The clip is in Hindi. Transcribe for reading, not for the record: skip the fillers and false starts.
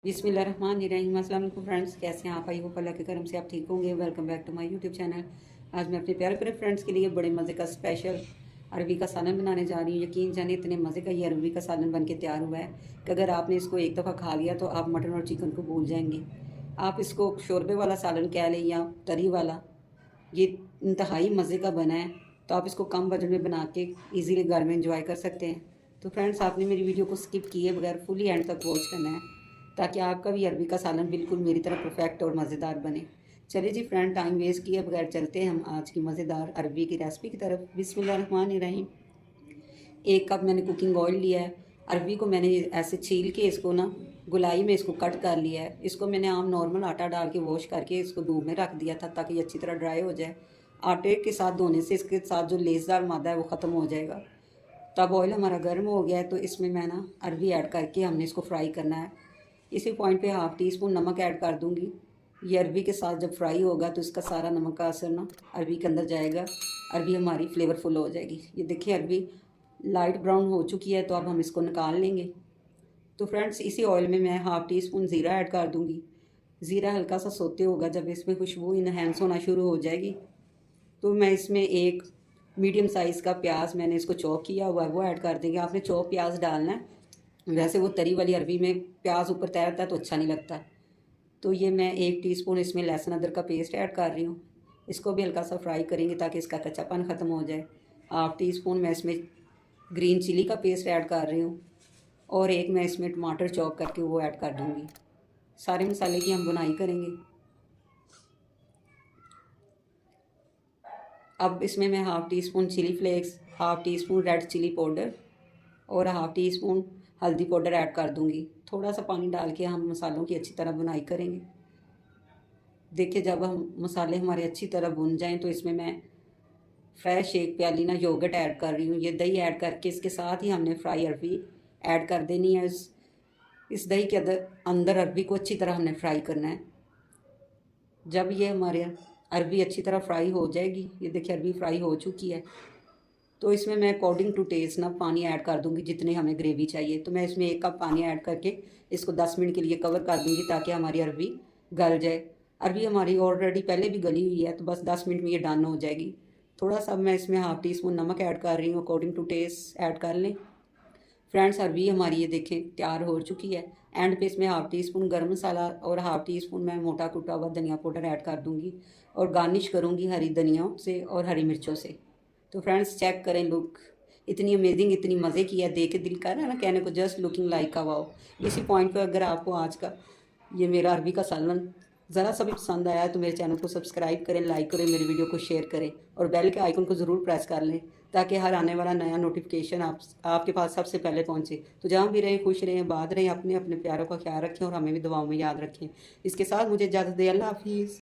बिस्मिल्लाहिर्रहमानिर्रहीम। अस्सलाम वालेकुम फ्रेंड्स, कैसे हैं आप? आई होप अल्लाह के करम से आप ठीक होंगे। Welcome back to my YouTube channel. आज मैं अपने प्यारे प्यारे फ्रेंड्स के लिए बड़े मज़े का स्पेशल अरबी का सालन बनाने जा रही हूँ। यकीन जाने इतने मज़े का ये अरबी का सालन बन के तैयार हुआ है कि अगर आपने इसको एक दफ़ा खा लिया तो आप मटन और चिकन को भूल जाएंगे। आप इसको शोरबे वाला सालन कह लें या तरी वाला, ये इंतहाई मज़े का बना है। तो आप इसको कम बजट में बना के ईज़िली घर में इंजॉय कर सकते हैं। तो फ्रेंड्स, आपने मेरी वीडियो को स्किप किए बगैर फुली एंड तक वॉच करना है ताकि आपका भी अरबी का सालन बिल्कुल मेरी तरह परफेक्ट और मज़ेदार बने। चलिए जी फ्रेंड, टाइम वेस्ट किए बगैर चलते हैं हम आज की मज़ेदार अरबी की रेसिपी की तरफ। बिस्मिल्लाहिर्रहमानिर्रहीम। 1 कप मैंने कुकिंग ऑयल लिया है। अरबी को मैंने ऐसे छील के इसको ना गुलाई में इसको कट कर लिया है। इसको मैंने आम नॉर्मल आटा डाल के वॉश करके इसको धूप में रख दिया था ताकि ये अच्छी तरह ड्राई हो जाए। आटे के साथ धोने से इसके साथ जो लेसदार मादा है वो ख़त्म हो जाएगा। तब ऑयल हमारा गर्म हो गया है तो इसमें मैं ना अरबी ऐड करके हमने इसको फ्राई करना है। इसी पॉइंट पे हाफ़ टी स्पून नमक ऐड कर दूंगी। ये अरबी के साथ जब फ्राई होगा तो इसका सारा नमक का असर ना अरबी के अंदर जाएगा। अरबी हमारी फ्लेवरफुल हो जाएगी। ये देखिए अरबी लाइट ब्राउन हो चुकी है तो अब हम इसको निकाल लेंगे। तो फ्रेंड्स, इसी ऑयल में मैं हाफ़ टी स्पून ज़ीरा ऐड कर दूंगी। ज़ीरा हल्का सा सोते होगा, जब इसमें खुशबू इनहेंस होना शुरू हो जाएगी तो मैं इसमें एक मीडियम साइज़ का प्याज मैंने इसको चॉप किया हुआ है वो ऐड कर देंगे। आपने चॉप प्याज डालना है, वैसे वो तरी वाली अरबी में प्याज ऊपर तैरता है तो अच्छा नहीं लगता। तो ये मैं 1 टीस्पून इसमें लहसुन अदरक का पेस्ट ऐड कर रही हूँ। इसको भी हल्का सा फ्राई करेंगे ताकि इसका कच्चापन ख़त्म हो जाए। हाफ़ टी स्पून मैं इसमें ग्रीन चिली का पेस्ट ऐड कर रही हूँ और एक मैं इसमें टमाटर चॉप करके वो ऐड कर दूँगी। सारे मसाले की हम बुनाई करेंगे। अब इसमें मैं half teaspoon chilli flakes, half teaspoon red chilli powder और हाफ़ टी स्पून हल्दी पाउडर ऐड कर दूंगी। थोड़ा सा पानी डाल के हम मसालों की अच्छी तरह बुनाई करेंगे। देखिए जब हम मसाले हमारे अच्छी तरह भुन जाएं तो इसमें मैं फ्रेश 1 प्याली ना योगर्ट ऐड कर रही हूँ। ये दही ऐड करके इसके साथ ही हमने फ्राई अरबी ऐड कर देनी है। इस दही के अंदर अरबी को अच्छी तरह हमने फ्राई करना है। जब ये हमारे अरबी अच्छी तरह फ्राई हो जाएगी, ये देखिए अरबी फ्राई हो चुकी है, तो इसमें मैं अकॉर्डिंग टू टेस्ट ना पानी ऐड कर दूंगी जितने हमें ग्रेवी चाहिए। तो मैं इसमें 1 कप पानी ऐड करके इसको 10 मिनट के लिए कवर कर दूंगी ताकि हमारी अरबी गल जाए। अरबी हमारी ऑलरेडी पहले भी गली हुई है तो बस 10 मिनट में ये डन हो जाएगी। थोड़ा सा मैं इसमें हाफ़ टी स्पून नमक ऐड कर रही हूँ, अकॉर्डिंग टू टेस्ट ऐड कर लें। फ्रेंड्स, अरबी हमारी ये देखें तैयार हो चुकी है। एंड पे इसमें हाफ़ टी स्पून गर्म मसाला और हाफ़ टी स्पून मैं मोटा कुटा हुआ धनिया पाउडर ऐड कर दूँगी और गार्निश करूँगी हरी धनिया से और हरी मिर्चों से। तो फ्रेंड्स चेक करें लुक, इतनी अमेजिंग, इतनी मज़े की है, देख के दिल कर रहा है ना कहने को just looking like a wow. इसी पॉइंट पे अगर आपको आज का ये मेरा अरबी का सालन ज़रा सा भी पसंद आया है तो मेरे चैनल को सब्सक्राइब करें, लाइक करें, मेरी वीडियो को शेयर करें और बेल के आइकन को ज़रूर प्रेस कर लें ताकि हर आने वाला नया नोटिफिकेशन आपके पास सबसे पहले पहुंचे। तो जहाँ भी रहें खुश रहें, बात रहें, अपने अपने प्यारों का ख्याल रखें और हमें भी दुआओं में याद रखें। इसके साथ मुझे इजाज़त दें। अल्लाह हाफिज़।